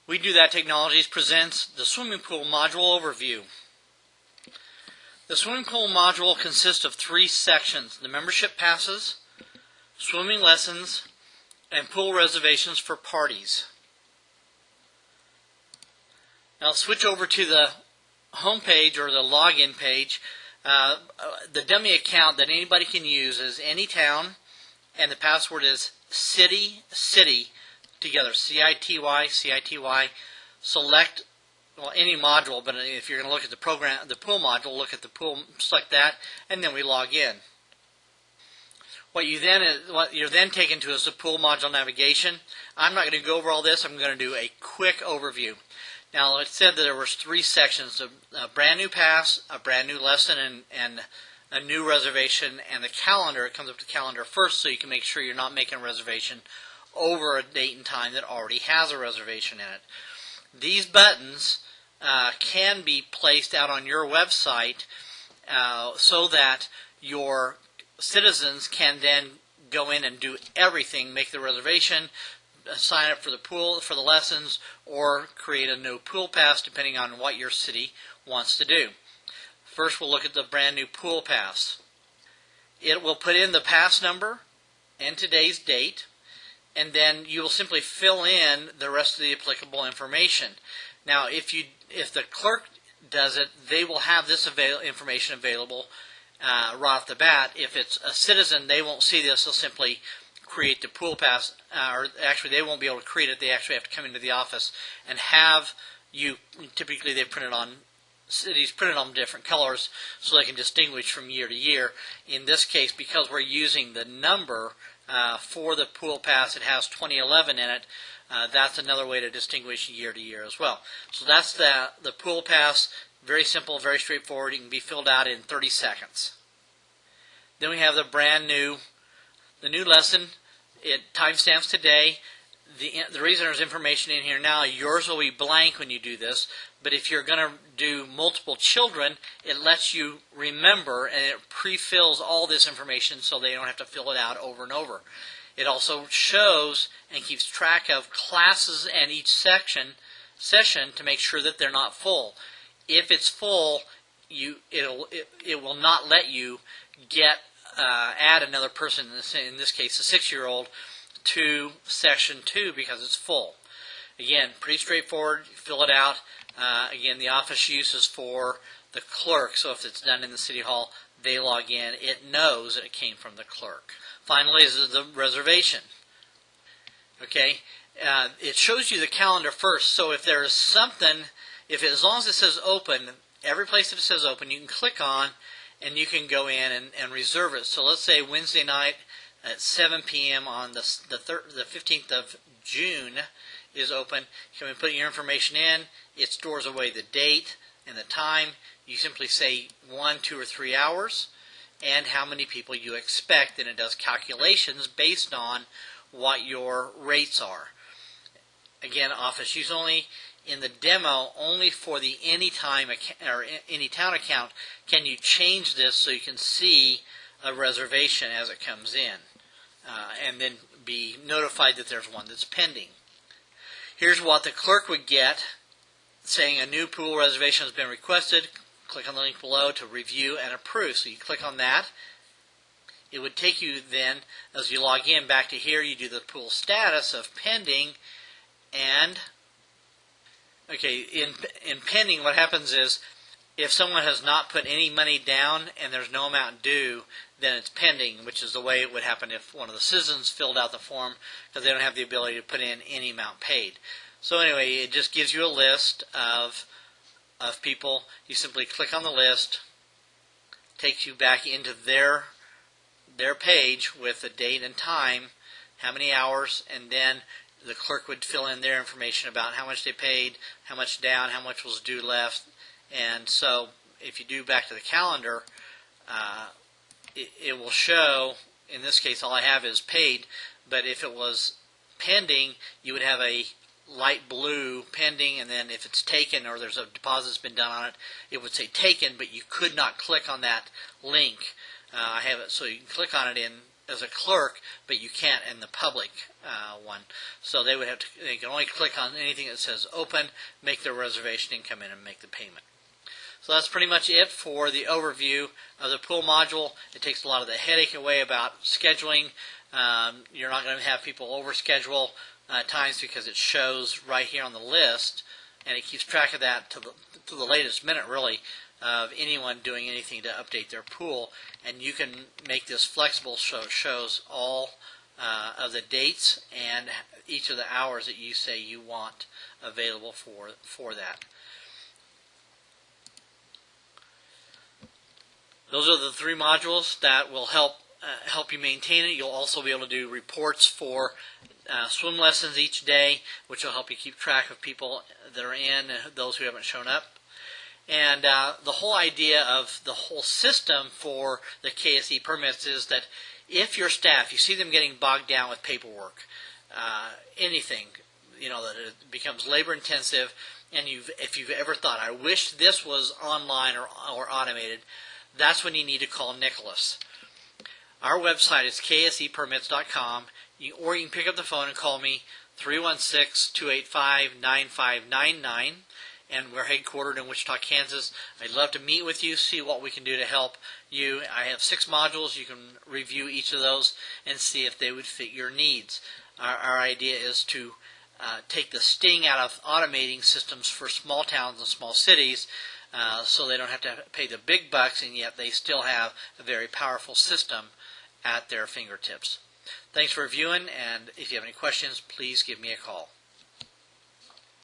We Do That Technologies presents the swimming pool module overview. The swimming pool module consists of 3 sections: the membership passes, swimming lessons, and pool reservations for parties. Now switch over to the home page or the login page. The dummy account that anybody can use is any town, and the password is city together, C-I-T-Y, C-I-T-Y. Select any module, but if you're going to look at the pool module, look at the pool, select that, and then we log in. What you're then taken to is the pool module navigation. I'm not going to go over all this. I'm going to do a quick overview. Now, it said that there was 3 sections: a brand new pass, a brand new lesson, and a new reservation, and the calendar. It comes up to calendar first, so you can make sure you're not making a reservation over a date and time that already has a reservation in it. These buttons can be placed out on your website so that your citizens can then go in and do everything: make the reservation, sign up for the pool, for the lessons, or create a new pool pass depending on what your city wants to do. First, we'll look at the brand new pool pass. It will put in the pass number and today's date, and then you will simply fill in the rest of the applicable information. Now, if the clerk does it, they will have this information available right off the bat. If it's a citizen, they won't see this. They'll simply create the pool pass, or actually they won't be able to create it. They actually have to come into the office and have you. Typically, they print it on cities, printed on different colors so they can distinguish from year to year. In this case, because we're using the number for the pool pass, it has 2011 in it. That's another way to distinguish year to year as well. So that's the pool pass. Very simple, very straightforward. It can be filled out in 30 seconds. Then we have the new lesson. It timestamps today. The reason there's information in here now, yours will be blank when you do this, but if you're going to do multiple children, it lets you remember, and it pre-fills all this information so they don't have to fill it out over and over. It also shows and keeps track of classes and each session to make sure that they're not full. If it's full, it will not let you add another person, in this case a 6-year-old, to section 2 because it's full. Again, pretty straightforward. Fill it out. Again, the office use is for the clerk, so if it's done in the City Hall, they log in. It knows that it came from the clerk. Finally is the reservation. Okay, it shows you the calendar first, so if there is something, as long as it says open, every place that it says open, you can click on and you can go in and reserve it. So let's say Wednesday night at 7 p.m. on the 15th of June is open. You can put your information in. It stores away the date and the time. You simply say 1, 2, or 3 hours and how many people you expect, and it does calculations based on what your rates are. Again, office use only. In the demo, only for the Anytime or Anytown account can you change this so you can see a reservation as it comes in, and then be notified that there's one that's pending. Here's what the clerk would get, saying a new pool reservation has been requested. Click on the link below to review and approve. So you click on that. It would take you then, as you log in, back to here. You do the pool status of pending, and okay, in pending, what happens is if someone has not put any money down and there's no amount due, then it's pending, which is the way it would happen if one of the citizens filled out the form, because they don't have the ability to put in any amount paid. So anyway, it just gives you a list of people. You simply click on the list, takes you back into their page with the date and time, how many hours, and then the clerk would fill in their information about how much they paid, how much down, how much was due left. And so if you do back to the calendar, it will show, in this case all I have is paid, but if it was pending, you would have a light blue pending, and then if it's taken or there's a deposit that's been done on it, it would say taken, but you could not click on that link. I have it so you can click on it in as a clerk, but you can't in the public one. So they can only click on anything that says open, make their reservation, and come in and make the payment. So that's pretty much it for the overview of the pool module. It takes a lot of the headache away about scheduling. You're not going to have people overschedule times because it shows right here on the list, and it keeps track of that to the latest minute, really, of anyone doing anything to update their pool. And you can make this flexible so it shows all of the dates and each of the hours that you say you want available for that. Those are the 3 modules that will help you maintain it. You'll also be able to do reports for swim lessons each day, which will help you keep track of people that are in and those who haven't shown up. And the whole idea of the whole system for the KS ePermits is that if your staff, you see them getting bogged down with paperwork, anything, that it becomes labor intensive, and if you've ever thought, I wish this was online or automated, that's when you need to call Nicholas. Our website is ksepermits.com, or you can pick up the phone and call me 316-285-9599, and we're headquartered in Wichita, Kansas. I'd love to meet with you, see what we can do to help you. I have 6 modules. You can review each of those and see if they would fit your needs. Our idea is to take the sting out of automating systems for small towns and small cities, so they don't have to pay the big bucks, and yet they still have a very powerful system at their fingertips. Thanks for reviewing, and if you have any questions, please give me a call.